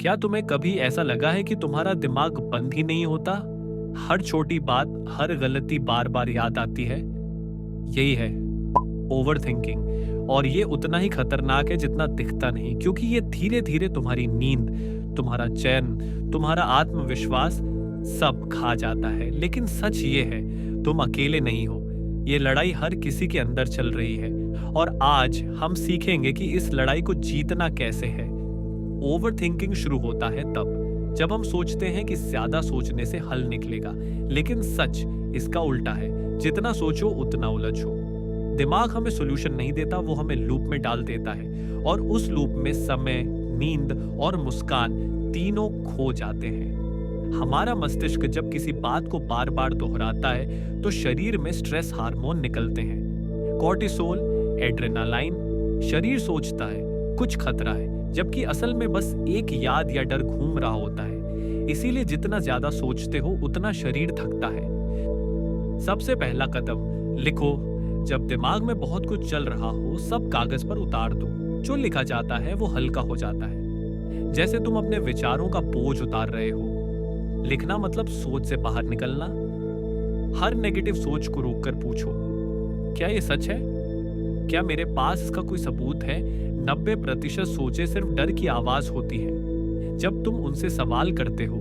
क्या तुम्हें कभी ऐसा लगा है कि तुम्हारा दिमाग बंद ही नहीं होता? हर छोटी बात, हर गलती बार बार याद आती है। यही है ओवर थिंकिंग, और ये उतना ही खतरनाक है जितना दिखता नहीं, क्योंकि ये धीरे धीरे तुम्हारी नींद, तुम्हारा चैन, तुम्हारा आत्मविश्वास सब खा जाता है। लेकिन सच ये है, तुम अकेले नहीं हो। ये लड़ाई हर किसी के अंदर चल रही है, और आज हम सीखेंगे कि इस लड़ाई को जीतना कैसे है। ओवर थिंकिंग शुरू होता है तब जब हम सोचते हैं कि ज्यादा सोचने से हल निकलेगा, लेकिन सच इसका उल्टा है। जितना सोचो उतना उलझो। दिमाग हमें सॉल्यूशन नहीं देता, वो हमें लूप में डाल देता है, और उस लूप में समय, नींद और मुस्कान तीनों खो जाते हैं। हमारा मस्तिष्क जब किसी बात को बार बार दोहराता है तो शरीर में स्ट्रेस हार्मोन निकलते हैं, कॉर्टिसोल, एड्रेनालाइन। शरीर सोचता है कुछ खतरा है, जबकि असल में बस एक याद या डर घूम रहा होता है। इसीलिए जितना ज्यादा सोचते हो उतना शरीर थकता है। सबसे पहला कदम, लिखो। जब दिमाग में बहुत कुछ चल रहा हो, सब कागज पर उतार दो। जो लिखा जाता है वो हल्का हो जाता है, जैसे तुम अपने विचारों का बोझ उतार रहे हो। लिखना मतलब सोच से बाहर निकलना। हर नेगेटिव सोच को रोककर पूछो, क्या ये सच है? क्या मेरे पास इसका कोई सबूत है? 90% सोचें सिर्फ डर की आवाज होती है। जब तुम उनसे सवाल करते हो,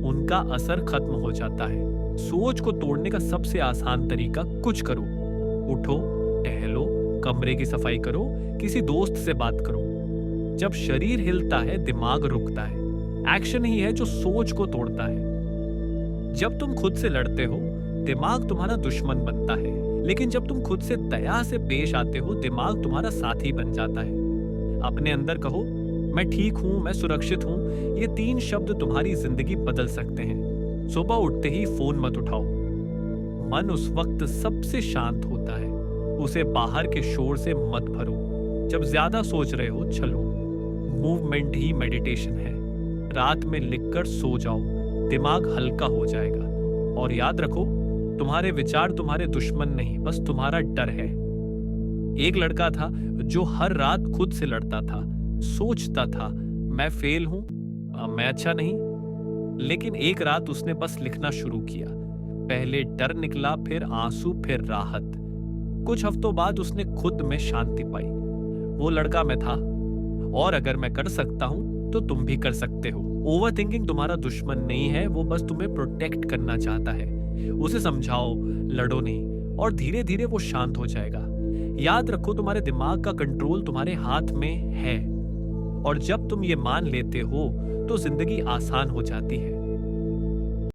उनका असर खत्म हो जाता है। सोच को तोड़ने का सबसे आसान तरीका, कुछ करो। उठो, टहलो, कमरे की सफाई करो, किसी दोस्त से बात करो। जब शरीर हिलता है, दिमाग रुकता है। एक्शन ही है जो सोच को तोड़ता है। जब तुम खुद से लड़ते हो, दिमाग तुम्हारा दुश्मन बनता है, लेकिन जब तुम खुद से दया से पेश आते हो, दिमाग तुम्हारा साथी बन जाता है। अपने अंदर कहो, मैं ठीक हूं, मैं सुरक्षित हूं। ये 3 शब्द तुम्हारी जिंदगी बदल सकते हैं। सुबह उठते ही फोन मत उठाओ। मन उस वक्त सबसे शांत होता है, उसे बाहर के शोर से मत भरो। जब ज्यादा सोच रहे हो, चलो। मूवमेंट ही मेडिटेशन है। रात में लिखकर सो जाओ, दिमाग हल्का हो जाएगा। और याद रखो, तुम्हारे विचार तुम्हारे दुश्मन नहीं, बस तुम्हारा डर है। एक लड़का था जो हर रात खुद से लड़ता था, सोचता था, मैं फेल हूं, मैं अच्छा नहीं। लेकिन एक रात उसने बस लिखना शुरू किया। पहले डर निकला, फिर आंसू, फिर राहत। कुछ हफ्तों बाद उसने खुद में शांति पाई। वो लड़का मैं था, और अगर मैं कर सकता हूं तो तुम भी कर सकते हो। ओवर थिंकिंग तुम्हारा दुश्मन नहीं है, वो बस तुम्हें प्रोटेक्ट करना चाहता है। उसे समझाओ, लड़ो नहीं, और धीरे धीरे वो शांत हो जाएगा। याद रखो, तुम्हारे दिमाग का कंट्रोल तुम्हारे हाथ में है, और जब तुम ये मान लेते हो तो जिंदगी आसान हो जाती है।